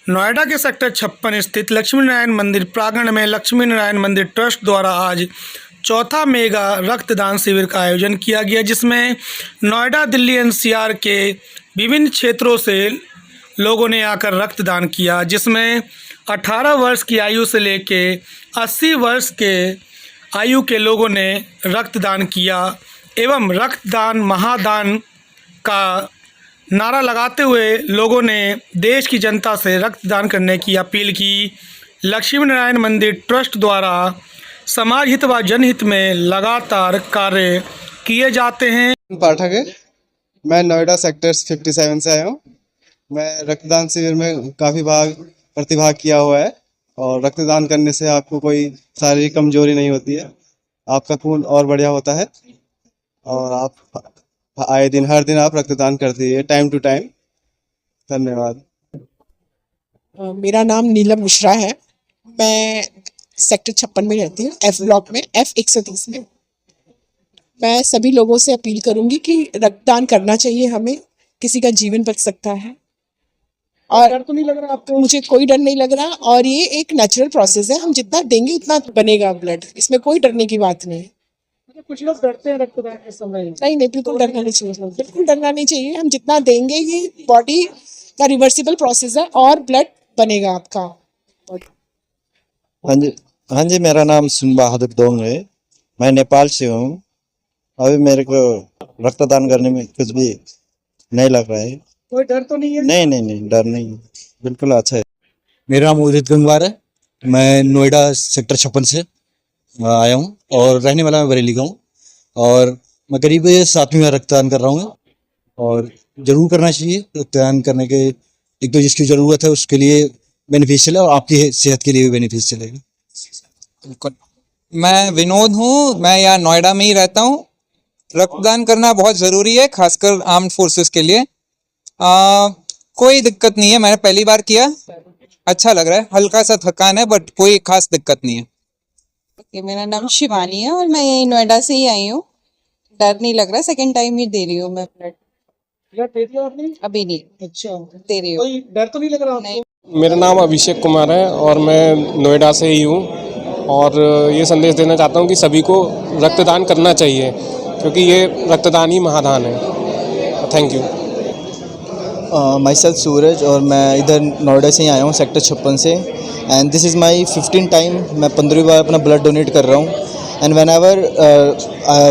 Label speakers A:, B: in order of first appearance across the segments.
A: नोएडा के सेक्टर 56 स्थित लक्ष्मी नारायण मंदिर प्रांगण में लक्ष्मी नारायण मंदिर ट्रस्ट द्वारा आज चौथा मेगा रक्तदान शिविर का आयोजन किया गया, जिसमें नोएडा, दिल्ली एनसीआर के विभिन्न क्षेत्रों से लोगों ने आकर रक्तदान किया, जिसमें 18 वर्ष की आयु से लेके 80 वर्ष के आयु के लोगों ने रक्तदान किया एवं रक्तदान महादान का नारा लगाते हुए लोगों ने देश की जनता से रक्तदान करने की अपील की। लक्ष्मी नारायण मंदिर ट्रस्ट द्वारा समाज हित व जनहित में लगातार कार्य किए जाते हैं।
B: पाठक है, मैं नोएडा सेक्टर 57 से आया हूँ। मैं रक्तदान शिविर में काफ़ी प्रतिभाग किया हुआ है और रक्तदान करने से आपको कोई शारीरिक कमजोरी नहीं होती है, आपका खून और बढ़िया होता है और आप आए दिन हर दिन आप रक्तदान करती है टाइम टू टाइम। धन्यवाद।
C: मेरा नाम नीलम मिश्रा है। मैं सेक्टर 56 में रहती हूँ, F ब्लॉक में, F130 में। मैं सभी लोगों से अपील करूंगी कि रक्तदान करना चाहिए हमें, किसी का जीवन बच सकता है। और डर तो नहीं लग रहा आपको? मुझे कोई डर नहीं लग रहा और ये एक नेचुरल प्रोसेस है, हम जितना देंगे उतना बनेगा ब्लड, इसमें कोई डरने की बात नहीं है।
A: कुछ लोग डरते हैं रक्तदान के समय।
C: नहीं, बिल्कुल डरना नहीं चाहिए, बिल्कुल डरना नहीं चाहिए। हम जितना देंगे ये बॉडी का रिवर्सिबल प्रोसेस है और ब्लड बनेगा आपका।
D: हाँ जी, मेरा नाम सुन बहादुर दोंग है। मैं नेपाल से हूँ। अभी मेरे को रक्तदान करने में कुछ भी नहीं लग रहा है।
A: कोई डर तो नहीं है?
D: नहीं, डर नहीं, बिल्कुल अच्छा है।
E: मेरा नाम उदित गंगवार है। मैं नोएडा सेक्टर 56 से आया हूँ और रहने वाला मैं बरेली का हूँ और मैं करीब 7वीं बार रक्तदान कर रहा हूँ और ज़रूर करना चाहिए। रक्तदान करने के एक तो जिसकी ज़रूरत है उसके लिए बेनिफिशियल है और आपकी सेहत के लिए भी बेनिफिशियल है।
F: बिल्कुल। मैं विनोद हूँ, मैं यहाँ नोएडा में ही रहता हूँ। रक्तदान करना बहुत ज़रूरी है, खासकर आर्म्ड फोर्सेस के लिए। कोई दिक्कत नहीं है, मैंने पहली बार किया, अच्छा लग रहा है। हल्का सा थकान है बट कोई खास दिक्कत नहीं है।
G: मेरा नाम शिवानी है और मैं यही नोएडा से ही आई हूँ। डर नहीं लग रहा, सेकंड टाइम ही दे रही हूँ मैं ब्लड।
A: दे दिया आपने?
G: अभी नहीं।
A: अच्छा,
G: दे रही हूँ।
A: कोई डर तो नहीं लग रहा आपको?
H: मेरा नाम अभिषेक कुमार है और मैं नोएडा से ही हूँ और ये संदेश देना चाहता हूँ कि सभी को रक्तदान करना चाहिए क्योंकि ये रक्तदान ही महादान है। Thank you.
D: माई सेल्फ सूरज और मैं इधर नोएडा से ही आया हूँ, सेक्टर 56 से। And this is my 15 time. मैं 15वीं बार अपना ब्लड डोनेट कर रहा हूँ। And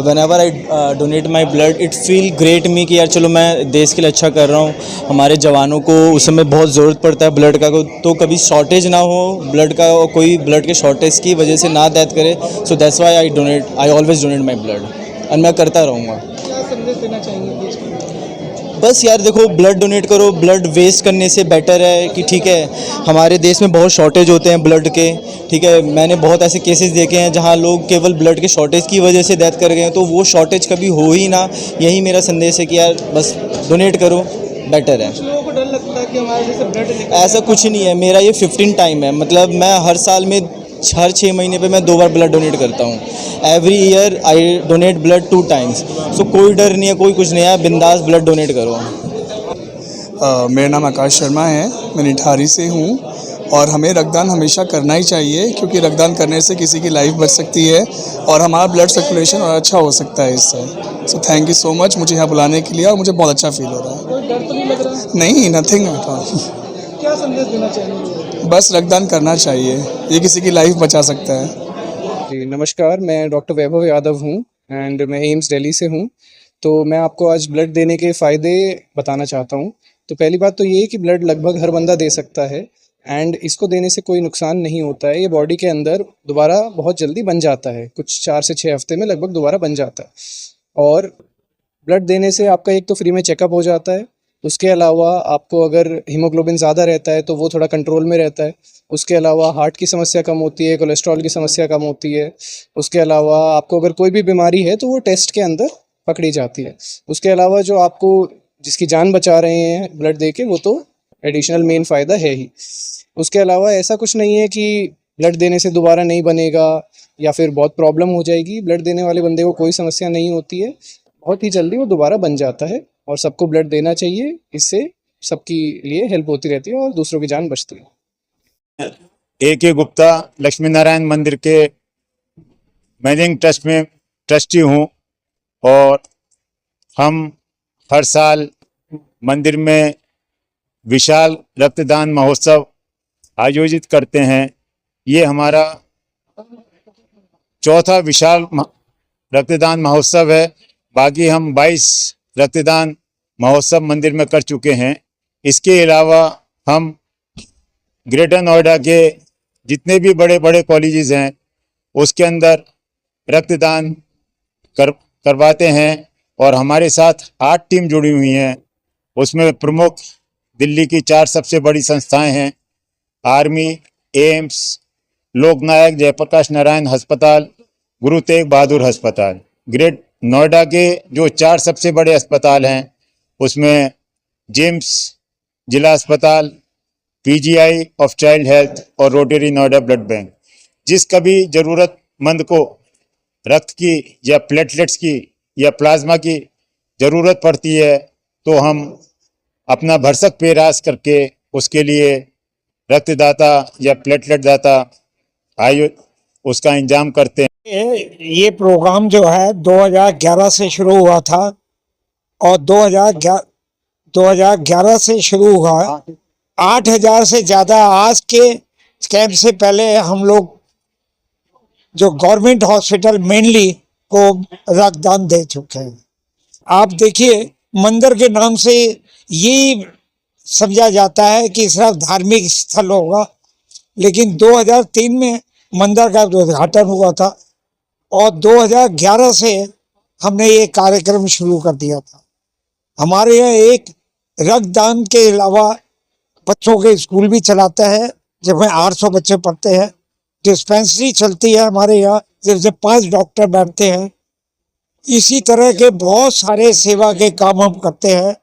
D: whenever I donate my blood, it feel great me कि यार चलो मैं देश के लिए अच्छा कर रहा हूँ। हमारे जवानों को उस समय बहुत ज़रूरत पड़ता है ब्लड का, तो कभी शॉर्टेज ना हो ब्लड का और कोई ब्लड के शॉर्टेज की वजह से ना डेथ करे। So that's why I always donate my blood and मैं करता रहूँगा।
A: क्या संदेश देना चाहेंगे?
D: बस यार देखो, ब्लड डोनेट करो, ब्लड वेस्ट करने से बेटर है कि ठीक है, हमारे देश में बहुत शॉर्टेज होते हैं ब्लड के, ठीक है। मैंने बहुत ऐसे केसेस देखे हैं जहां लोग केवल ब्लड के शॉर्टेज की वजह से डेथ कर गए हैं, तो वो शॉर्टेज कभी हो ही ना। यही मेरा संदेश है कि यार बस डोनेट करो, बेटर है।
A: कुछ लोगों को डर लगता है कि हमारे जैसे ब्लड
D: ऐसा कुछ नहीं है। मेरा ये 15 टाइम है, मतलब मैं हर साल में हर 6 महीने पे मैं 2 बार ब्लड डोनेट करता हूँ। Every year I donate blood 2 times. So कोई डर नहीं है, कोई कुछ नहीं है, बिंदास ब्लड डोनेट करो।
B: मेरा नाम आकाश शर्मा है, मैं निठारी से हूँ और हमें रक्तदान हमेशा करना ही चाहिए क्योंकि रक्तदान करने से किसी की लाइफ बच सकती है और हमारा ब्लड सर्कुलेशन और अच्छा हो सकता है इससे। So thank you so much मुझे यहाँ बुलाने के लिए और मुझे बहुत अच्छा फील हो रहा है।
A: कोई डर तो नहीं लग रहा?
B: नहीं, नथिंग एट ऑल।
A: क्या संदेश देना चाहेंगे?
B: बस रक्तदान करना चाहिए, ये किसी की लाइफ बचा सकता है।
I: जी नमस्कार, मैं डॉक्टर वैभव यादव हूँ एंड मैं एम्स दिल्ली से हूँ। तो मैं आपको आज ब्लड देने के फ़ायदे बताना चाहता हूँ। तो पहली बात तो ये है कि ब्लड लगभग हर बंदा दे सकता है एंड इसको देने से कोई नुकसान नहीं होता है। ये बॉडी के अंदर दोबारा बहुत जल्दी बन जाता है, कुछ 4 से 6 हफ्ते में लगभग दोबारा बन जाता है। और ब्लड देने से आपका एक तो फ्री में चेकअप हो जाता है, उसके अलावा आपको अगर हीमोग्लोबिन ज़्यादा रहता है तो वो थोड़ा कंट्रोल में रहता है। उसके अलावा हार्ट की समस्या कम होती है, कोलेस्ट्रॉल की समस्या कम होती है। उसके अलावा आपको अगर कोई भी बीमारी है तो वो टेस्ट के अंदर पकड़ी जाती है। उसके अलावा जो आपको जिसकी जान बचा रहे हैं ब्लड देके, वो तो एडिशनल मेन फ़ायदा है ही। उसके अलावा ऐसा कुछ नहीं है कि ब्लड देने से दोबारा नहीं बनेगा या फिर बहुत प्रॉब्लम हो जाएगी। ब्लड देने वाले बंदे को कोई समस्या नहीं होती है, बहुत ही जल्दी वो दोबारा बन जाता है और सबको ब्लड देना चाहिए। इससे सबकी लिए हेल्प होती रहती है और दूसरों की जान बचती है।
J: A.K. गुप्ता लक्ष्मी नारायण मंदिर के मैनेजिंग ट्रस्ट में ट्रस्टी हूँ और हम हर साल मंदिर में विशाल रक्तदान महोत्सव आयोजित करते हैं। ये हमारा चौथा विशाल रक्तदान महोत्सव है। बाकी हम 22 रक्तदान महोत्सव मंदिर में कर चुके हैं। इसके अलावा हम ग्रेटर नोएडा के जितने भी बड़े बड़े कॉलेजेस हैं उसके अंदर रक्तदान करवाते हैं और हमारे साथ 8 टीम जुड़ी हुई हैं। उसमें प्रमुख दिल्ली की 4 सबसे बड़ी संस्थाएं हैं, आर्मी, एम्स, लोकनायक जयप्रकाश नारायण अस्पताल, गुरु तेग बहादुर अस्पताल। ग्रेट नोएडा के जो 4 सबसे बड़े अस्पताल हैं उसमें जिम्स जिला अस्पताल, पीजीआई ऑफ चाइल्ड हेल्थ और रोटरी नोएडा ब्लड बैंक। जिस कभी ज़रूरतमंद को रक्त की या प्लेटलेट्स की या प्लाज्मा की ज़रूरत पड़ती है तो हम अपना भरसक प्रयास करके उसके लिए रक्तदाता या प्लेटलेट दाता उसका इंतजाम करते हैं।
K: ये प्रोग्राम जो है 2011 से शुरू हुआ था और 2011 से शुरू हुआ। 8000 से ज़्यादा आज के कैंप से पहले हम लोग जो गवर्नमेंट हॉस्पिटल मेनली को रक्तदान दे चुके हैं। आप देखिए मंदिर के नाम से ये समझा जाता है कि सिर्फ धार्मिक स्थल होगा, लेकिन 2003 में मंदिर का उद्घाटन हुआ था और 2011 से हमने ये कार्यक्रम शुरू कर दिया था। हमारे यहाँ एक रक्तदान के अलावा बच्चों के स्कूल भी चलाते हैं जिसमें 800 बच्चे पढ़ते हैं। डिस्पेंसरी चलती है हमारे यहाँ जिसमें 5 डॉक्टर बैठते हैं। इसी तरह के बहुत सारे सेवा के काम हम करते हैं।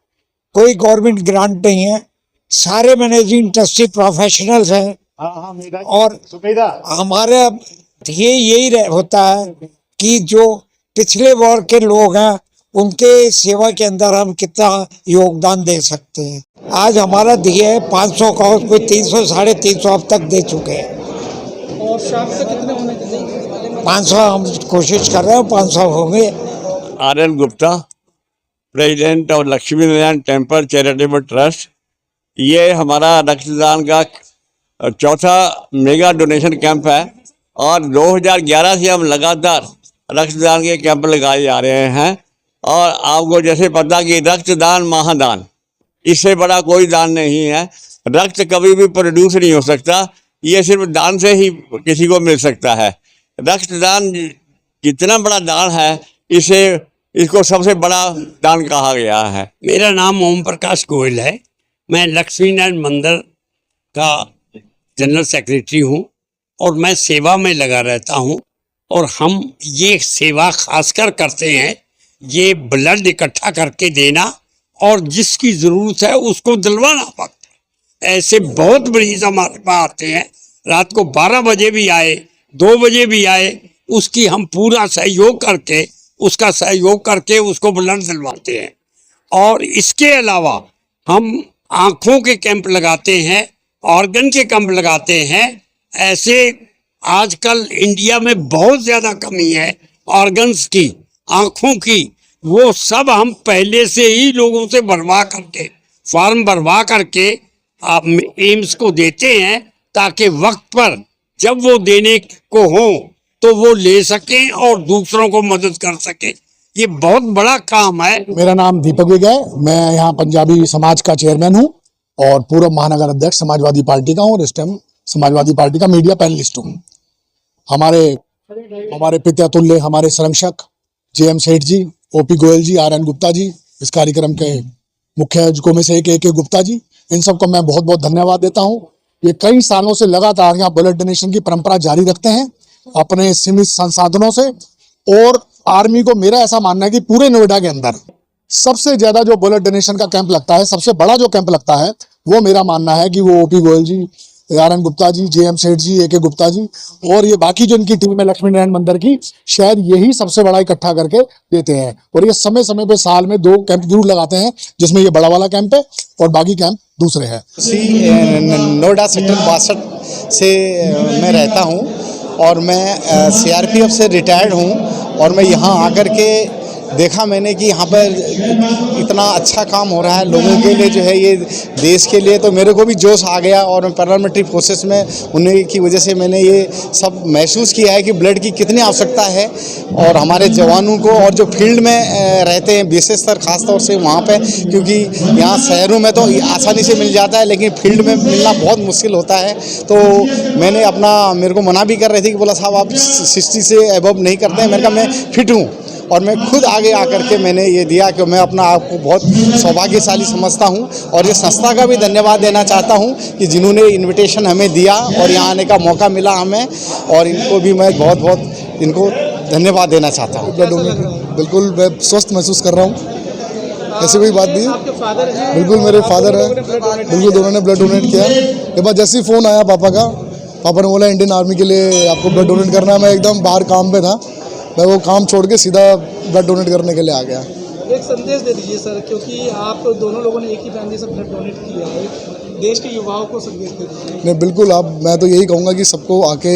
K: कोई गवर्नमेंट ग्रांट नहीं है, सारे मैनेजिंग ट्रस्टी प्रोफेशनल्स हैं और हमारा ध्येय यही होता है कि जो पिछले वर्ग के लोग हैं उनके सेवा के अंदर हम कितना योगदान दे सकते हैं। आज हमारा ध्येय है 500 का, उसको 300 350 अब तक दे चुके हैं
A: और शाम तक कितने होने चाहिए?
K: 500 हम कोशिश कर रहे हैं, 500 होंगे।
L: R.L. Gupta, president of Lakshmi Narayan temple charitable trust. ये हमारा रक्तदान का चौथा मेगा डोनेशन कैंप है और 2011 से हम लगातार रक्तदान के कैंप लगाए जा रहे हैं। और आपको जैसे पता कि रक्तदान महादान, इससे बड़ा कोई दान नहीं है। रक्त कभी भी प्रोड्यूस नहीं हो सकता, ये सिर्फ दान से ही किसी को मिल सकता है। रक्तदान कितना बड़ा दान है, इसको सबसे बड़ा दान कहा गया है।
M: मेरा नाम ओम प्रकाश गोयल है। मैं लक्ष्मी नारायण मंदिर का जनरल सेक्रेटरी हूँ और मैं सेवा में लगा रहता हूँ। और हम ये सेवा खासकर करते हैं, ये ब्लड इकट्ठा करके देना और जिसकी ज़रूरत है उसको दिलवाना पड़ता है। ऐसे बहुत मरीज हमारे पास आते हैं, रात को 12 बजे भी आए, 2 बजे भी आए, उसकी हम पूरा सहयोग करके उसको ब्लड दिलवाते हैं। और इसके अलावा हम आँखों के कैंप लगाते हैं, ऑर्गन के कैंप लगाते हैं। ऐसे आजकल इंडिया में बहुत ज़्यादा कमी है ऑर्गन्स की, आँखों की। वो सब हम पहले से ही लोगों से फॉर्म भरवा करके एम्स को देते हैं ताकि वक्त पर जब वो देने को हो तो वो ले सकें और दूसरों को मदद कर सकें। ये बहुत बड़ा काम है।
N: मेरा नाम दीपक विग है। मैं यहाँ पंजाबी समाज का चेयरमैन हूँ और पूर्व महानगर अध्यक्ष समाजवादी पार्टी का हूँ और इस टाइम समाजवादी पार्टी का मीडिया पैनलिस्ट हूँ। हमारे पिता तुल्य हमारे संरक्षक JM सेठ जी, OP गोयल जी, RN गुप्ता जी, इस कार्यक्रम के मुख्य आयोजकों में से एक गुप्ता जी, इन सबको मैं बहुत बहुत धन्यवाद देता हूँ। ये कई सालों से लगातार यहाँ ब्लड डोनेशन की परंपरा जारी रखते हैं अपने सीमित संसाधनों से। और आर्मी को मेरा ऐसा मानना है कि पूरे नोएडा के अंदर सबसे ज्यादा जो ब्लड डोनेशन का कैंप लगता है, सबसे बड़ा जो कैंप लगता है, वो मेरा मानना है कि वो OP Goyal ji, R N Gupta ji, JM Seth जी, AK गुप्ता जी और ये बाकी जो इनकी टीम है लक्ष्मी नारायण मंदिर की, शायद यही सबसे बड़ा इकट्ठा करके देते हैं। और ये समय समय पे साल में 2 कैंप जरूर लगाते हैं, जिसमें ये बड़ा वाला कैंप है और बाकी कैंप दूसरे हैं।
B: नोएडा सेक्टर 62 से मैं रहता हूँ और मैं CRPF से रिटायर्ड हूँ और मैं यहाँ आकर के देखा मैंने कि यहाँ पर इतना अच्छा काम हो रहा है लोगों के लिए, जो है ये देश के लिए, तो मेरे को भी जोश आ गया और मैं पैरामिलिट्री फोर्सेस में होने की वजह से मैंने ये सब महसूस किया है कि ब्लड की कितनी आवश्यकता है और हमारे जवानों को, और जो फील्ड में रहते हैं विशेषकर खासतौर से वहाँ पे, क्योंकि यहाँ शहरों में तो आसानी से मिल जाता है लेकिन फील्ड में मिलना बहुत मुश्किल होता है। तो मैंने अपना, मेरे को मना भी कर रहे थे कि बोला साहब आप 60 से अबव नहीं करते हैं, मैंने कहा मैं फिट हूँ और मैं खुद आगे आकर के मैंने ये दिया कि मैं अपना आप को बहुत सौभाग्यशाली समझता हूँ और ये संस्था का भी धन्यवाद देना चाहता हूँ कि जिन्होंने इनविटेशन हमें दिया और यहाँ आने का मौका मिला हमें, और इनको भी मैं बहुत बहुत इनको धन्यवाद देना चाहता हूँ।
N: बिल्कुल मैं स्वस्थ महसूस कर रहा हूँ, ऐसी कोई बात नहीं है। बिल्कुल मेरे फादर है, बिल्कुल दोनों ने ब्लड डोनेट किया। एक बार जैसे ही फ़ोन आया पापा का, पापा ने बोला इंडियन आर्मी के लिए आपको ब्लड डोनेट करना है, मैं एकदम बाहर काम पे था, मैं वो काम छोड़ के सीधा ब्लड डोनेट करने के लिए आ गया।
A: एक संदेश दे दीजिए सर, क्योंकि आप दोनों लोगों ने एक ही फैमिली से ब्लड डोनेट किया है, देश के युवाओं को संदेश दे दीजिए।
N: नहीं बिल्कुल, मैं तो यही कहूँगा कि सबको आके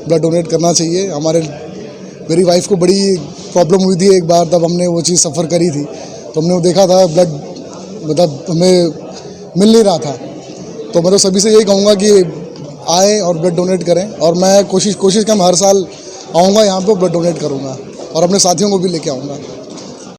N: ब्लड डोनेट करना चाहिए। मेरी वाइफ को बड़ी प्रॉब्लम हुई थी एक बार, तब हमने वो चीज़ सफ़र करी थी, तो हमने वो देखा था ब्लड मतलब हमें मिल नहीं रहा था। तो मैं तो सभी से यही कहूँगा कि आए और ब्लड डोनेट करें, और मैं कोशिश कि मैं हर साल आऊँगा यहाँ पे ब्लड डोनेट करूँगा और अपने साथियों को भी लेके आऊँगा।